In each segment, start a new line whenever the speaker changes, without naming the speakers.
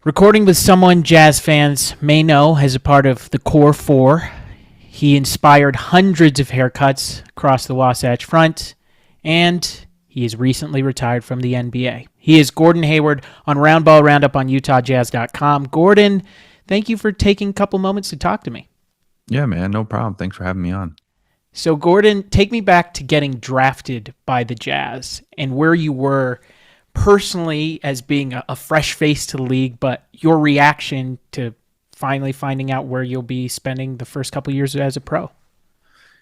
Recording with someone Jazz fans may know as a part of the Core Four. He inspired hundreds of haircuts across the Wasatch Front, and he is recently retired from the NBA. He is Gordon Hayward on Roundball Roundup on UtahJazz.com. Gordon, thank you for taking a couple moments to talk to me.
Yeah, man, no problem. Thanks for having me on.
So, Gordon, take me back to getting drafted by the Jazz and where you were personally as being a fresh face to the league, but your reaction to finally finding out where you'll be spending the first couple years as a pro.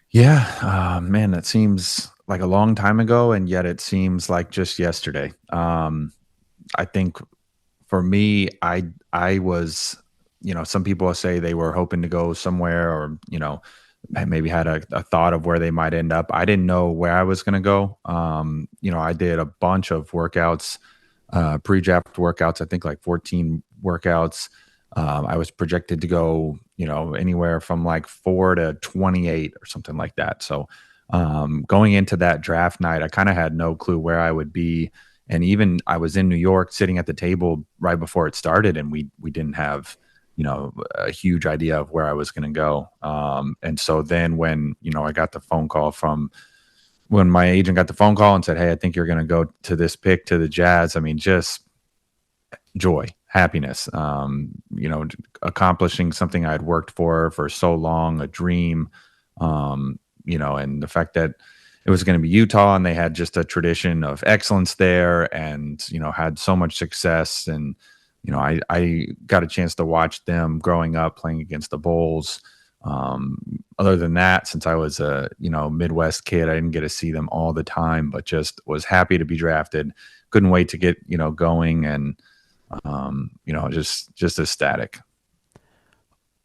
Yeah, man, that seems like a long time ago, and yet it seems like just yesterday. I think for me, I was, some people say they were hoping to go somewhere, or maybe had a thought of where they might end up. I didn't know where I was going to go. I did a bunch of workouts, pre-draft workouts, I think like 14 workouts. I was projected to go, anywhere from like 4 to 28 or something like that. So going into that draft night, I kind of had no clue where I would be. And even I was in New York sitting at the table right before it started, and we didn't have a huge idea of where I was going to go. And so then when, I got the phone call when my agent got the phone call and said, "Hey, I think you're going to go to this pick to the Jazz." I mean, just joy, happiness, accomplishing something I'd worked for so long, a dream, and the fact that it was going to be Utah, and they had just a tradition of excellence there, and, had so much success. And, I got a chance to watch them growing up playing against the Bulls. Other than that, since I was a, Midwest kid, I didn't get to see them all the time, but just was happy to be drafted. Couldn't wait to get, going, and, just ecstatic.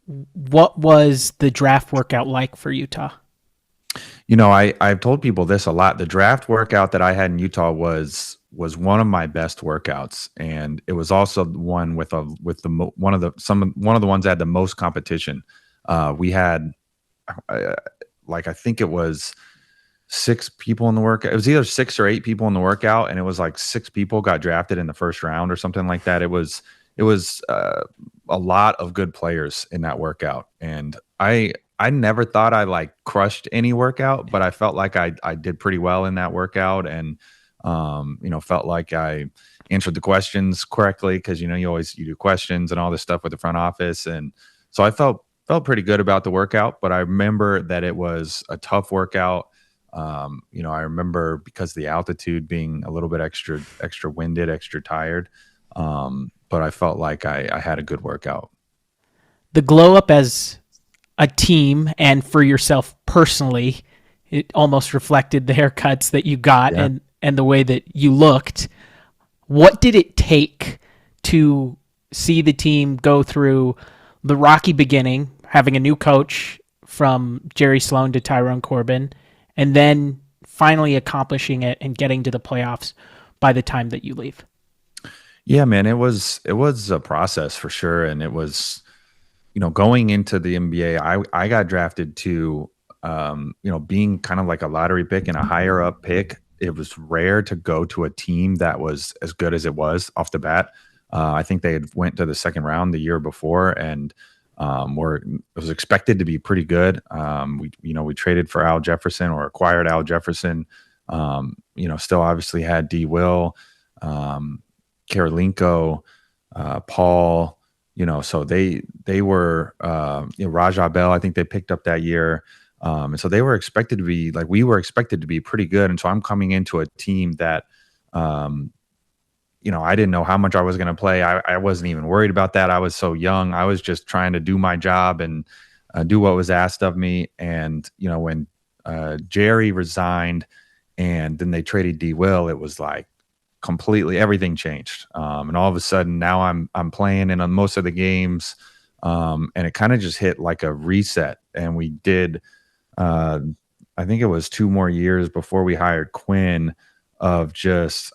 What was the draft workout like for Utah?
I've told people this a lot. The draft workout that I had in Utah was one of my best workouts, and it was also one one of the ones that had the most competition. We had I think it was 6 people in the workout. It was either 6 or 8 people in the workout, and it was like 6 people got drafted in the first round or something like that. It was a lot of good players in that workout, and I never thought I like crushed any workout, but I felt like I did pretty well in that workout, and felt like I answered the questions correctly, because you do questions and all this stuff with the front office, and so I felt pretty good about the workout. But I remember that it was a tough workout. I remember, because the altitude, being a little bit extra winded, extra tired, but I felt like I had a good workout.
The glow up as a team and for yourself personally, it almost reflected the haircuts that you got,
Yeah.
and the way that you looked. What did it take to see the team go through the rocky beginning, having a new coach from Jerry Sloan to Tyrone Corbin, and then finally accomplishing it and getting to the playoffs by the time that you leave?
Yeah, man, it was a process for sure, and it was, going into the NBA. I got drafted to, being kind of like a lottery pick and a higher up pick. It was rare to go to a team that was as good as it was off the bat. I think they had went to the second round the year before, and it was expected to be pretty good. We traded for Al Jefferson, or acquired Al Jefferson. Still obviously had D. Will, Karolinko, Paul. So they were, Rajah Bell, I think they picked up that year. And so they were expected to be, like, we were expected to be pretty good. And so I'm coming into a team that, I didn't know how much I was going to play. I wasn't even worried about that. I was so young. I was just trying to do my job and do what was asked of me. And, when Jerry resigned and then they traded D. Will, it was like completely everything changed. And all of a sudden now I'm playing in on most of the games. And it kind of just hit like a reset. And we did, I think it was 2 more years before we hired Quinn, of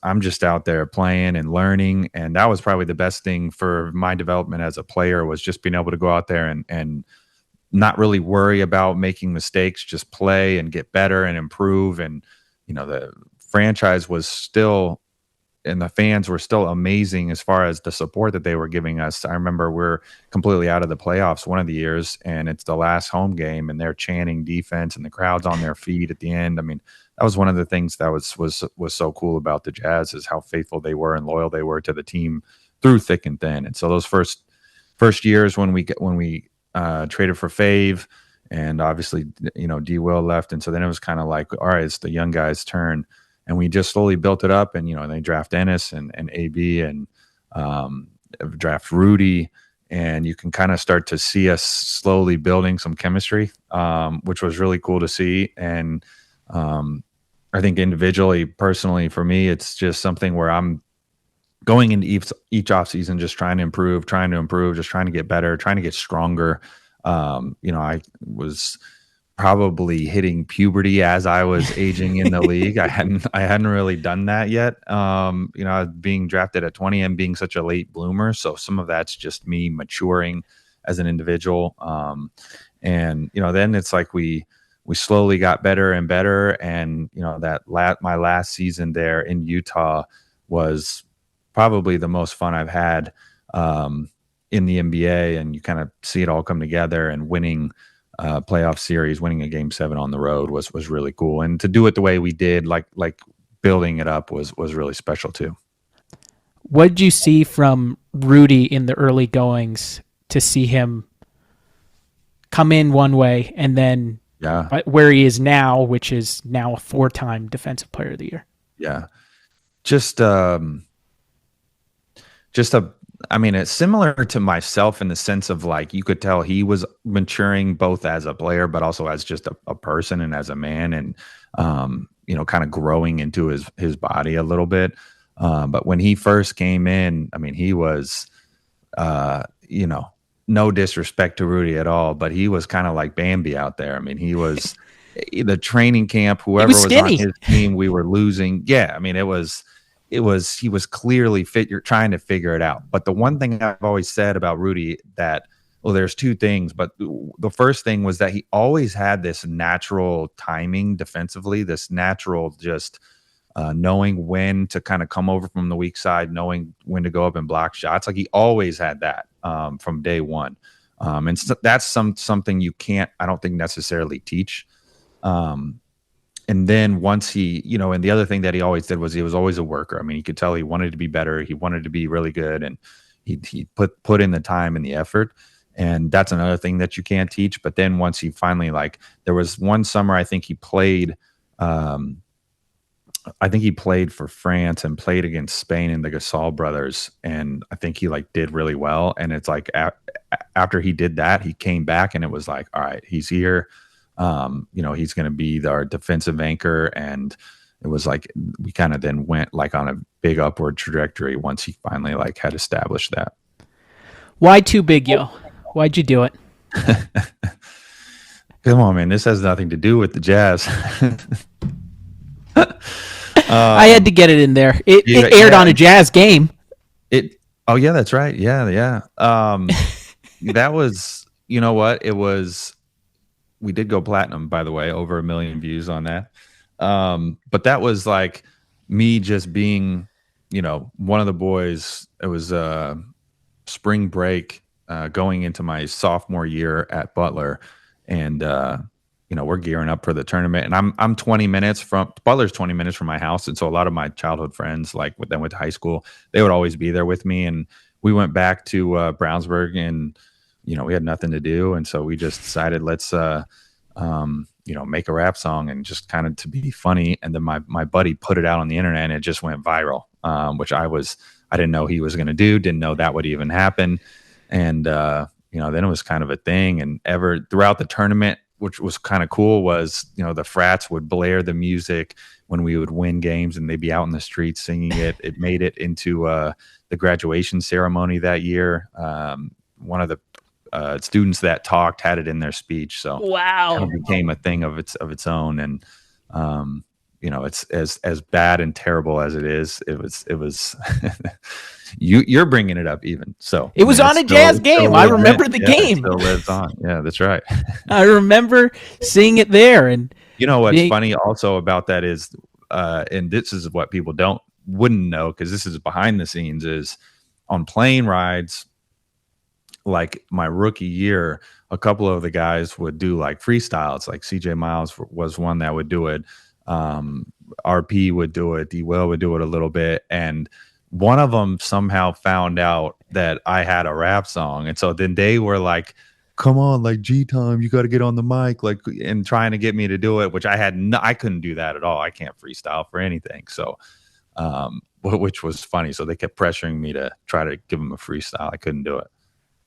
I'm just out there playing and learning. And that was probably the best thing for my development as a player, was just being able to go out there and not really worry about making mistakes, just play and get better and improve. And, the franchise was still the fans were still amazing as far as the support that they were giving us. I remember we're completely out of the playoffs one of the years, and it's the last home game, and they're chanting defense, and the crowd's on their feet at the end. I mean, that was one of the things that was so cool about the Jazz, is how faithful they were and loyal they were to the team through thick and thin. And so those first years when we traded for Fave, and obviously, D Will left, and so then it was kind of like, all right, it's the young guys' turn, and we just slowly built it up. And they draft Ennis and AB, and draft Rudy, and you can kind of start to see us slowly building some chemistry, which was really cool to see. And I think individually, personally, for me, it's just something where I'm going into each offseason just trying to improve, just trying to get better, trying to get stronger. I was probably hitting puberty as I was aging in the league. I hadn't really done that yet. I was being drafted at 20 and being such a late bloomer. So some of that's just me maturing as an individual. Then it's like we slowly got better and better. And, my last season there in Utah was probably the most fun I've had in the NBA, and you kind of see it all come together, and winning playoff series, winning a Game 7 on the road was really cool. And to do it the way we did, like building it up, was really special too.
What did you see from Rudy in the early goings to see him come in one way and then where he is now, which is now a 4-time Defensive Player of the Year?
Yeah. It's similar to myself in the sense of, like, you could tell he was maturing both as a player, but also as just a person and as a man, and, kind of growing into his body a little bit. But when he first came in, he was, no disrespect to Rudy at all, but he was kind of like Bambi out there. He was the training camp, whoever was on his team, we were losing. Yeah. He was clearly fit. You're trying to figure it out. But the one thing I've always said about Rudy, there's two things, but the first thing was that he always had this natural timing defensively, this natural just knowing when to kind of come over from the weak side, knowing when to go up and block shots. Like, he always had that from day one. And so that's something you can't, I don't think, necessarily teach. And then once he, and the other thing that he always did was he was always a worker. You could tell he wanted to be better. He wanted to be really good, and he put in the time and the effort. And that's another thing that you can't teach. But then once he finally, there was one summer, I think he played for France and played against Spain and the Gasol brothers. And I think he did really well. And it's like, after he did that, he came back, and it was like, all right, he's here. He's going to be our defensive anchor. And it was like, we kind of then went on a big upward trajectory once he finally had established that.
Why too big, yo? Why'd you do it?
Come on, man. This has nothing to do with the Jazz.
I had to get it in there. It aired on a Jazz game.
Oh yeah, that's right. Yeah. That was, it was, we did go platinum, by the way, over 1 million views on that. But that was like me just being, one of the boys. It was spring break going into my sophomore year at Butler. And, we're gearing up for the tournament, and I'm 20 minutes from Butler's 20 minutes from my house. And so a lot of my childhood friends, with them went to high school, they would always be there with me. And we went back to Brownsburg, and, we had nothing to do. And so we just decided, let's, make a rap song, and just kind of to be funny. And then my buddy put it out on the internet, and it just went viral, which I didn't know he was going to do, didn't know that would even happen. And, then it was kind of a thing. And throughout the tournament, which was kind of cool, was, the frats would blare the music when we would win games, and they'd be out in the streets singing it. It made it into the graduation ceremony that year. One of the students that talked had it in their speech. So
wow,
it became a thing of its own. And, it's as bad and terrible as it is. It was you're bringing it up even. So
it was on a Jazz game. I remember the game.
It still lives on. Yeah, that's right.
I remember seeing it there. And
what's funny also about that is, and this is what people don't wouldn't know, because this is behind the scenes, is on plane rides, like my rookie year, a couple of the guys would do like freestyles. Like CJ Miles was one that would do it. RP would do it. D Will would do it a little bit. And one of them somehow found out that I had a rap song. And so then they were like, come on, like G time, you got to get on the mic, like, and trying to get me to do it, which I couldn't do that at all. I can't freestyle for anything. So, which was funny. So they kept pressuring me to try to give them a freestyle. I couldn't do it.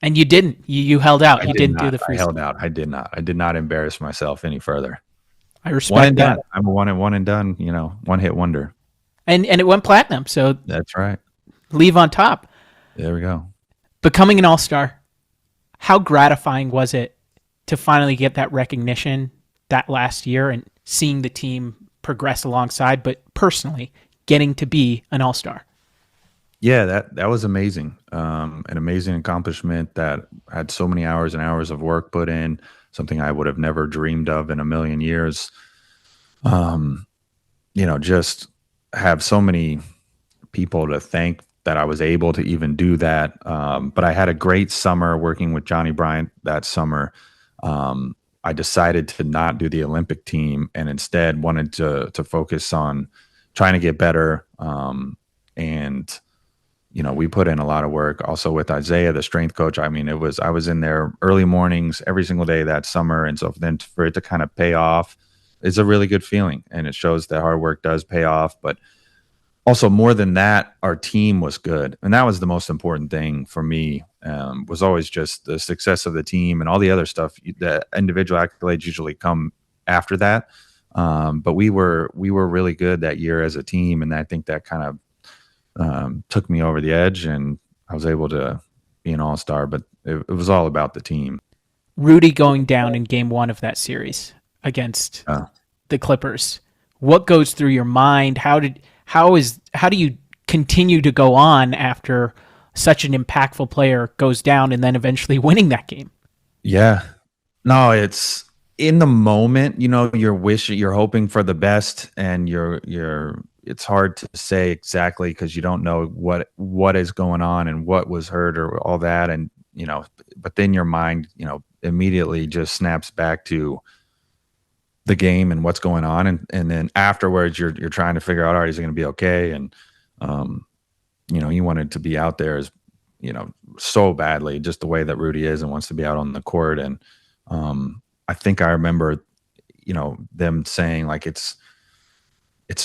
And you didn't. You held out. You didn't do the freestyle.
I held out. I did not. I did not embarrass myself any further.
I respect that.
Done. I'm a one and done, one hit wonder.
And it went platinum. So
that's right.
Leave on top.
There we go.
Becoming an all-star, how gratifying was it to finally get that recognition that last year and seeing the team progress alongside, but personally getting to be an all-star?
Yeah, that was amazing. An amazing accomplishment that had so many hours and hours of work put in, something I would have never dreamed of in a million years. Just have so many people to thank that I was able to even do that. But I had a great summer working with Johnny Bryant that summer. I decided to not do the Olympic team and instead wanted to focus on trying to get better. And we put in a lot of work also with Isaiah, the strength coach. I mean, I was in there early mornings every single day that summer. And so then for it to kind of pay off is a really good feeling. And it shows that hard work does pay off. But also more than that, our team was good. And that was the most important thing for me, was always just the success of the team and all the other stuff. The individual accolades usually come after that. But we were really good that year as a team. And I think that kind of took me over the edge, and I was able to be an all-star, but it was all about the team.
Rudy going down in game 1 of that series against the Clippers. What goes through your mind? How do you continue to go on after such an impactful player goes down and then eventually winning that game?
Yeah. No, it's in the moment, you're hoping for the best, and it's hard to say exactly because you don't know what is going on and what was hurt or all that. And, but then your mind, immediately just snaps back to the game and what's going on. And then afterwards you're trying to figure out, all right, is it going to be okay? And, you wanted to be out there as, so badly, just the way that Rudy is and wants to be out on the court. And, I think I remember, them saying like, it's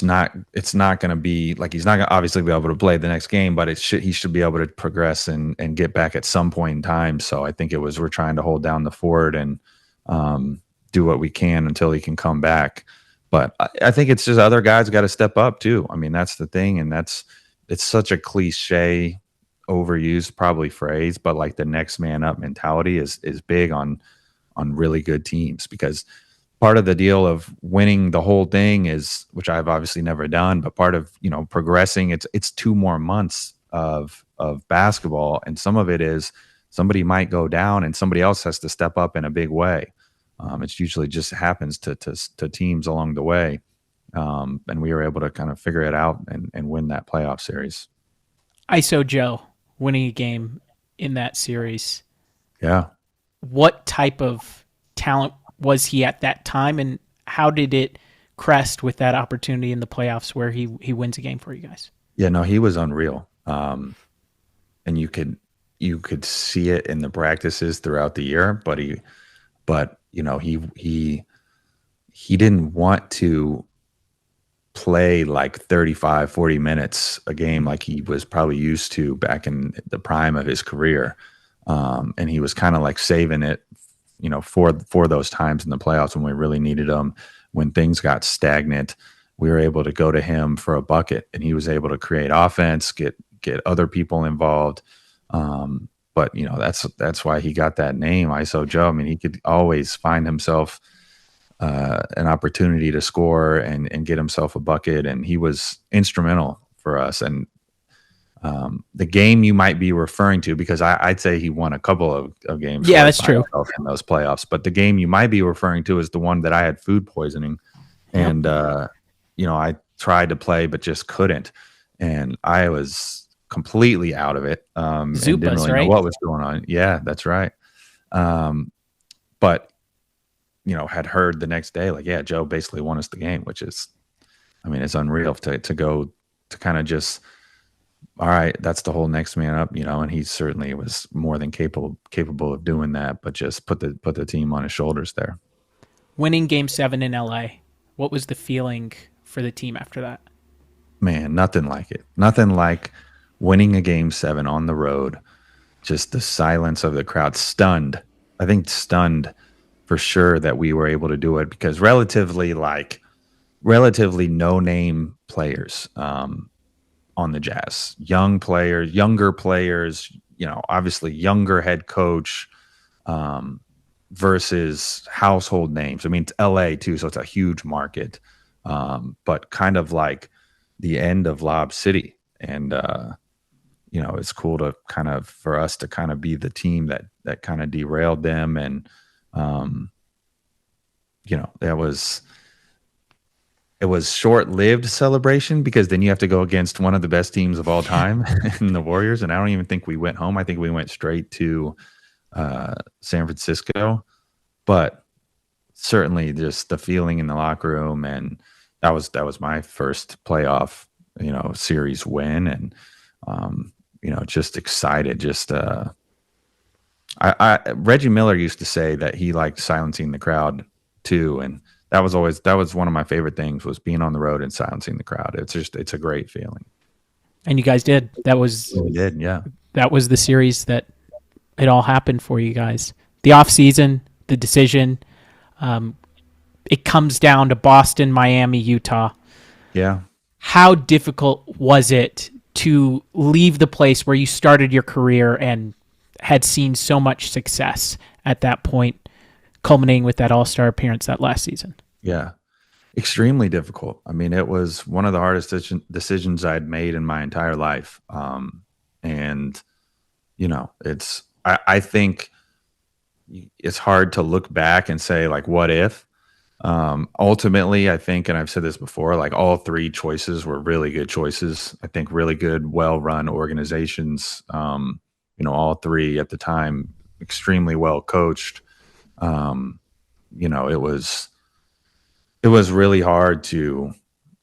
not going to be like, he's not going to obviously be able to play the next game, but he should be able to progress and get back at some point in time. So I think we're trying to hold down the fort and do what we can until he can come back. But I think it's just other guys got to step up too. I mean, that's the thing. And it's such a cliche, overused probably phrase, but like the next man up mentality is big on really good teams, because part of the deal of winning the whole thing is, which I've obviously never done, but part of, progressing, it's 2 more months of basketball. And some of it is somebody might go down and somebody else has to step up in a big way. It's usually just happens to teams along the way. And we were able to kind of figure it out and win that playoff series.
ISO Joe winning a game in that series.
Yeah.
What type of talent was he at that time, and how did it crest with that opportunity in the playoffs where he wins a game for you guys? Yeah, no, he was unreal. And you could see it in the practices throughout the year, but he didn't want to play like 35, 40 minutes a game like he was probably used to back in the prime of his career. And he was kind of like saving it, for those times in the playoffs when we really needed him. When things got stagnant, we were able to go to him for a bucket, and he was able to create offense, get other people involved. But that's why he got that name, ISO Joe. I mean, he could always find himself an opportunity to score and get himself a bucket, and he was instrumental for us. And the game you might be referring to, because I'd say he won a couple of games. Yeah, that's true.
In those playoffs, but the game you might be referring to is the one that I had food poisoning, and I tried to play but just couldn't. and I was completely out of it, and didn't
Zupas,
really know
right?
what was going on. Yeah, that's right. Um, but had heard the next day, like, yeah, Joe basically won us the game, which is, I mean, it's unreal to go to kind of just, all right, that's the whole next man up, and he certainly was more than capable of doing that, but just put the team on his shoulders there.
Winning Game 7 in LA. What was the feeling for the team after that?
Man, nothing like it. Nothing like winning a game 7 on the road. Just the silence of the crowd, stunned. I think stunned for sure that we were able to do it, because relatively no name players on the Jazz, younger players, obviously younger head coach, um, versus household names. I mean, it's LA too, so it's a huge market, but kind of like the end of Lob City. And, it's cool to for us to kind of be the team that kind of derailed them. And, that was, it was short-lived celebration, because then you have to go against one of the best teams of all time in the Warriors. And I don't even think we went home. I think we went straight to San Francisco. But certainly just the feeling in the locker room, and that was my first playoff, series win. And just excited. Just Reggie Miller used to say that he liked silencing the crowd too, and that was one of my favorite things, was being on the road and silencing the crowd. It's a great feeling.
And you guys did. That was
We did, yeah.
that was the series that it all happened for you guys. The off season, the decision, it comes down to Boston, Miami, Utah.
Yeah.
How difficult was it to leave the place where you started your career and had seen so much success at that point, culminating with that All-Star appearance that last season?
Yeah. Extremely difficult. I mean, it was one of the hardest decisions I'd made in my entire life. And, I think it's hard to look back and say, like, what if? Ultimately, I think, and I've said this before, like, all three choices were really good choices. I think really good, well-run organizations. All three at the time, extremely well coached. It was really hard to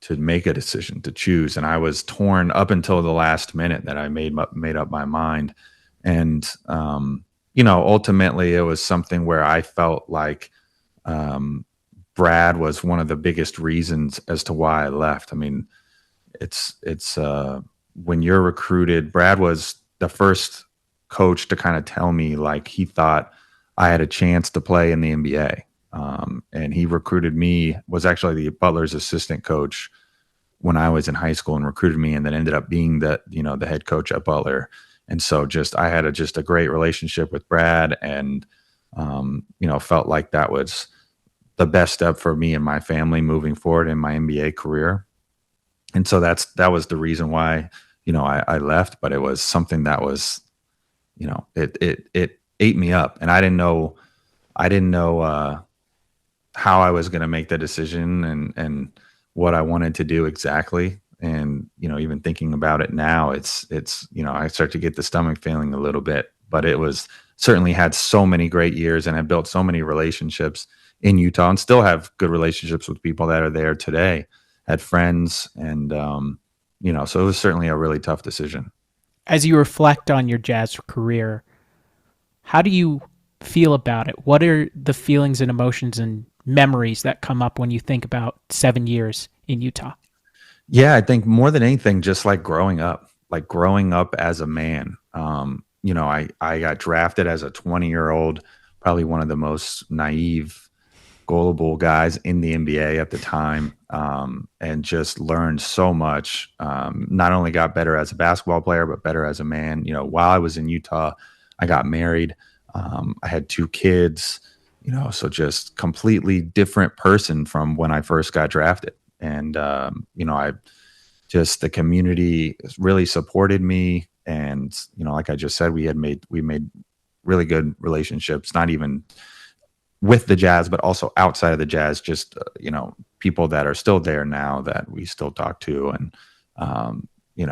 make a decision, to choose, and I was torn up until the last minute that I made up my mind. And ultimately, it was something where I felt like Brad was one of the biggest reasons as to why I left. I mean, it's when you're recruited, Brad was the first coach to kind of tell me, like, he thought I had a chance to play in the NBA. And he recruited me, was actually the Butler's assistant coach when I was in high school, and recruited me, and then ended up being the head coach at Butler. And so I had a great relationship with Brad, and, felt like that was the best step for me and my family moving forward in my NBA career. And so that was the reason why, I left. But it was something that was, it ate me up, and I didn't know how I was going to make the decision, and what I wanted to do exactly. And, even thinking about it now, it's, I start to get the stomach feeling a little bit. But it was certainly had so many great years, and I built so many relationships in Utah, and still have good relationships with people that are there today, had friends. And, so it was certainly a really tough decision.
As you reflect on your Jazz career, how do you feel about it? What are the feelings and emotions and memories that come up when you think about 7 years in Utah?
Yeah, I think more than anything, just like growing up as a man. I got drafted as a 20-year-old, probably one of the most naive, gullible guys in the NBA at the time, and just learned so much. Not only got better as a basketball player, but better as a man. While I was in Utah, I got married. I had 2 kids, so just completely different person from when I first got drafted. And, the community really supported me. And, like I just said, we made really good relationships, not even with the Jazz, but also outside of the Jazz, just, people that are still there now that we still talk to. And,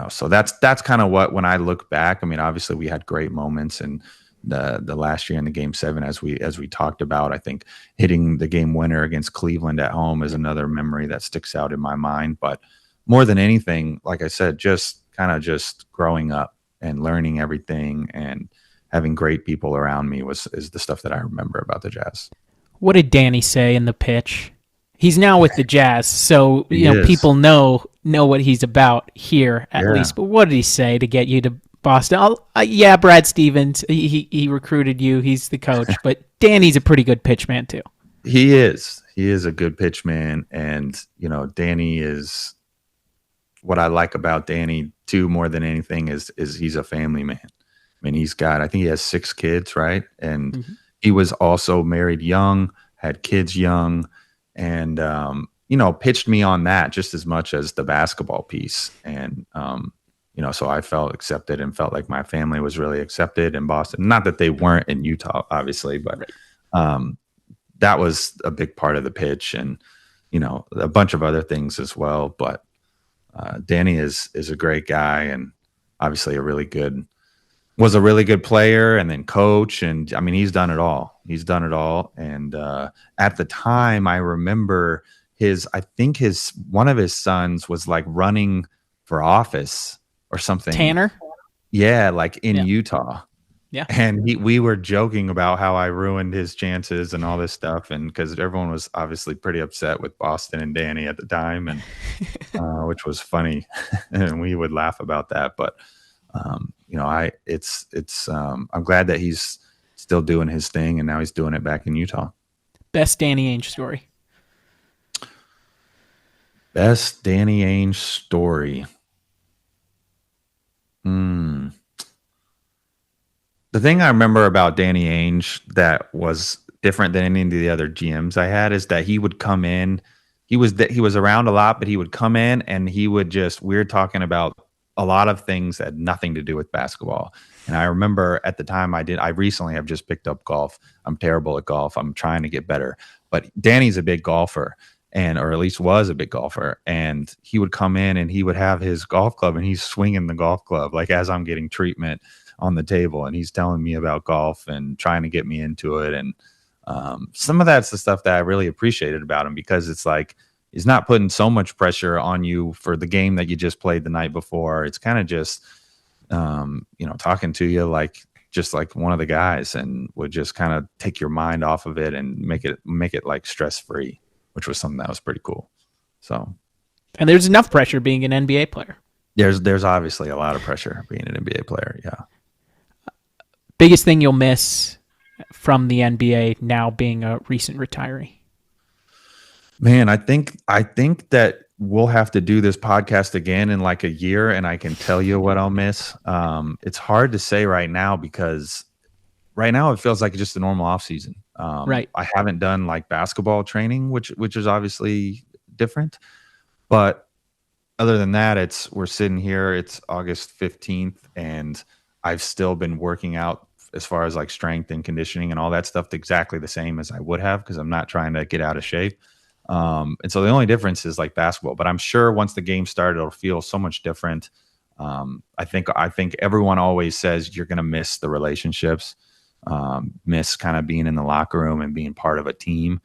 So that's kind of what, when I look back, I mean, obviously we had great moments, and the last year in the game 7, as we talked about, I think hitting the game winner against Cleveland at home is another memory that sticks out in my mind. But more than anything, like I said, just kind of just growing up and learning everything and having great people around me is the stuff that I remember about the Jazz.
What did Danny say in the pitch? He's now with the Jazz, so
He is.
people know what he's about here at
Yeah.
least. But what did he say to get you to Boston? Yeah, Brad Stevens, he recruited you. He's the coach, but Danny's a pretty good pitch man too.
He is. He is a good pitch man, and Danny is, what I like about Danny too, more than anything, is he's a family man. I mean, I think he has 6 kids, right? And
Mm-hmm.
he was also married young, had kids young, and pitched me on that just as much as the basketball piece. And so I felt accepted and felt like my family was really accepted in Boston. Not that they weren't in Utah, obviously, but that was a big part of the pitch, and a bunch of other things as well. But Danny is a great guy, and obviously was a really good player, and then coach, and I mean, he's done it all. And at the time, I remember I think one of his sons was like running for office or something.
Tanner?
Yeah, like in
Yeah.
Utah.
Yeah.
And we were joking about how I ruined his chances and all this stuff, and because everyone was obviously pretty upset with Boston and Danny at the time, and which was funny, and we would laugh about that. But I'm glad that he's still doing his thing, and now he's doing it back in Utah.
Best Danny Ainge story.
Best Danny Ainge story. The thing I remember about Danny Ainge that was different than any of the other GMs I had is that he would come in. He was around a lot, but he would come in and we were talking about a lot of things that had nothing to do with basketball. And I remember at the time I recently have just picked up golf. I'm terrible at golf. I'm trying to get better. But Danny's a big golfer, or at least was a big golfer. And he would come in and he would have his golf club, and he's swinging the golf club like as I'm getting treatment on the table, and he's telling me about golf and trying to get me into it. And some of that's the stuff that I really appreciated about him, because it's like he's not putting so much pressure on you for the game that you just played the night before. It's kind of just talking to you just like one of the guys, and would just kind of take your mind off of it and make it like stress free, which was something that was pretty cool. So,
and there's enough pressure being an NBA player.
There's obviously a lot of pressure being an NBA player. Yeah.
Biggest thing you'll miss from the NBA now being a recent retiree?
Man, I think that we'll have to do this podcast again in like a year, and I can tell you what I'll miss. It's hard to say right now, because right now it feels like just a normal off season.
Right.
I haven't done like basketball training, which is obviously different. But other than that, we're sitting here, it's August 15th, and I've still been working out as far as like strength and conditioning and all that stuff exactly the same as I would have, because I'm not trying to get out of shape. And so the only difference is like basketball, but I'm sure once the game started, it'll feel so much different. I think everyone always says you're going to miss the relationships, miss kind of being in the locker room and being part of a team.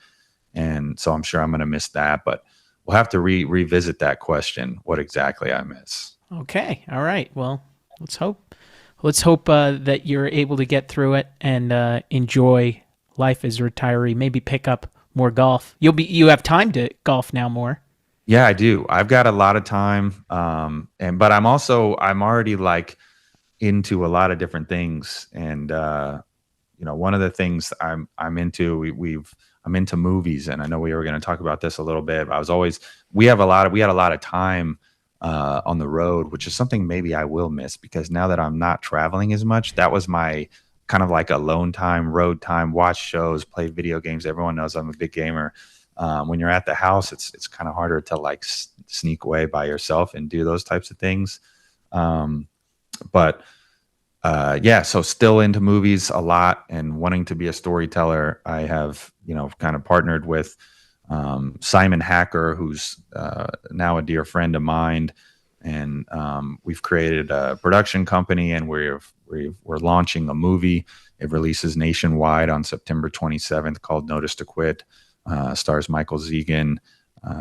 And so I'm sure I'm going to miss that, but we'll have to revisit that question, what exactly I miss.
Okay. All right. Well, let's hope that you're able to get through it and enjoy life as a retiree. Maybe pick up more golf. You have time to golf now more.
Yeah, I do. I've got a lot of time. But I'm already like into a lot of different things. And, one of the things I'm into, I'm into movies, and I know we were going to talk about this a little bit. We had a lot of time on the road, which is something maybe I will miss, because now that I'm not traveling as much, that was my kind of like alone time, road time, watch shows, play video games. Everyone knows I'm a big gamer. When you're at the house, it's kind of harder to like sneak away by yourself and do those types of things. So still into movies a lot and wanting to be a storyteller. I have, kind of partnered with Simon Hacker, who's now a dear friend of mine. and we've created a production company, and we're launching a movie. It releases nationwide on September 27th, called Notice to Quit. Stars Michael Zegan,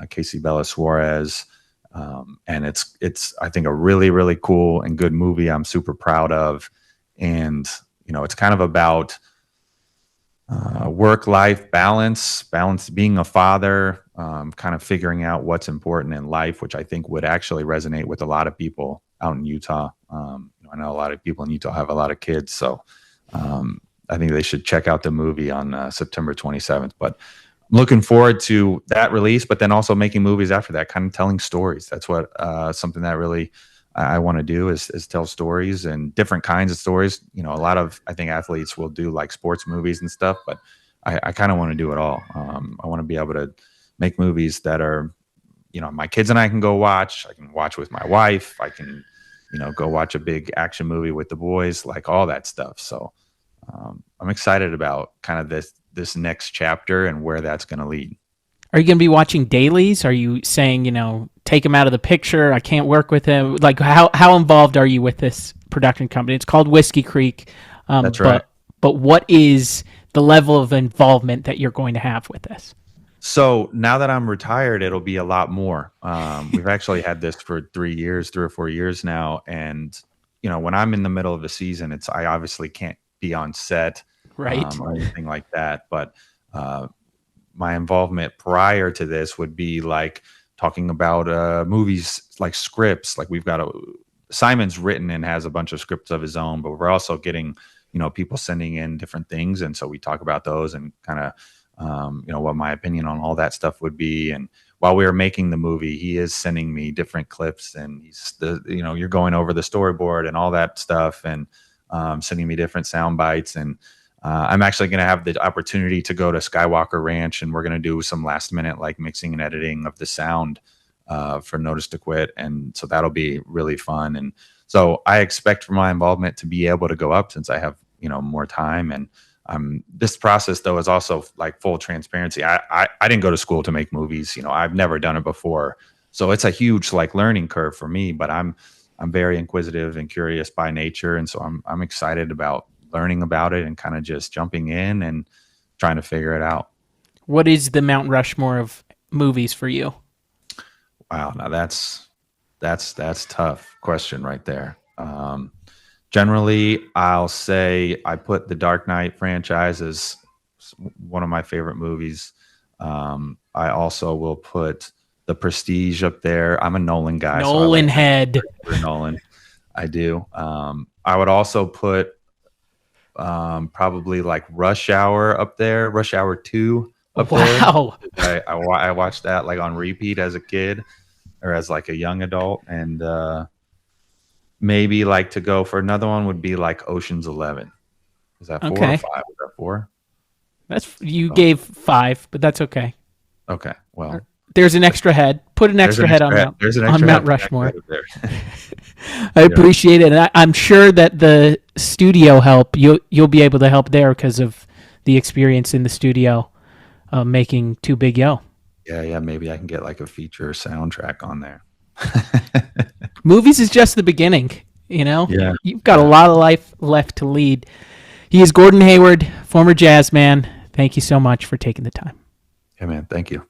Casey Bella Suarez, and it's I think a really, really cool and good movie. I'm super proud of, and it's kind of about work-life balance, being a father, kind of figuring out what's important in life, which I think would actually resonate with a lot of people out in Utah. I know a lot of people in Utah have a lot of kids, so I think they should check out the movie on September 27th. But I'm looking forward to that release, but then also making movies after that, kind of telling stories. That's what something that really I want to do is tell stories, and different kinds of stories. A lot of, I think, athletes will do like sports movies and stuff, but I kind of want to do it all. I want to be able to make movies that are, my kids and I can go watch. I can watch with my wife. I can, go watch a big action movie with the boys, like all that stuff. So I'm excited about kind of this next chapter and where that's going to lead.
Are you going to be watching dailies? Are you saying, take him out of the picture, I can't work with him? Like, how involved are you with this production company? It's called Whiskey Creek.
That's right.
But what is the level of involvement that you're going to have with this?
So now that I'm retired, it'll be a lot more. We've actually had this for 3 or 4 years now. And, when I'm in the middle of the season, I obviously can't be on set,
right,
or anything like that. But my involvement prior to this would be like talking about movies, like scripts. Like Simon's written and has a bunch of scripts of his own, but we're also getting, people sending in different things. And so we talk about those and kind of, what my opinion on all that stuff would be. And while we were making the movie, he is sending me different clips, and you're going over the storyboard and all that stuff, and sending me different sound bites. And I'm actually going to have the opportunity to go to Skywalker Ranch, and we're going to do some last minute like mixing and editing of the sound for Notice to Quit. And so that'll be really fun. And so I expect for my involvement to be able to go up, since I have, more time. And this process, though, is also like full transparency. I didn't go to school to make movies. I've never done it before. So it's a huge like learning curve for me, but I'm very inquisitive and curious by nature. And so I'm excited about learning about it and kind of just jumping in and trying to figure it out.
What is the Mount Rushmore of movies for you?
Wow. Now that's tough question right there. Generally, I'll say I put the Dark Knight franchise as one of my favorite movies. I also will put The Prestige up there. I'm a Nolan guy.
Nolan head.
Nolan. I do. I would also put probably like Rush Hour up there. Rush Hour 2 up there.
Wow.
I watched that like on repeat as a kid or as like a young adult. And maybe like to go for another one would be like Ocean's 11. Is that 4 or 5? Is that 4?
You gave 5, but that's okay.
Okay. Well,
there's an extra head. Put an extra head on Mount Rushmore. I appreciate it. And I'm sure that the studio help, you'll be able to help there because of the experience in the studio making Too Big Yo.
Yeah. Maybe I can get like a feature soundtrack on there.
Movies is just the beginning,
Yeah.
You've got a lot of life left to lead. He is Gordon Hayward, former Jazzman. Thank you so much for taking the time.
Yeah, man. Thank you.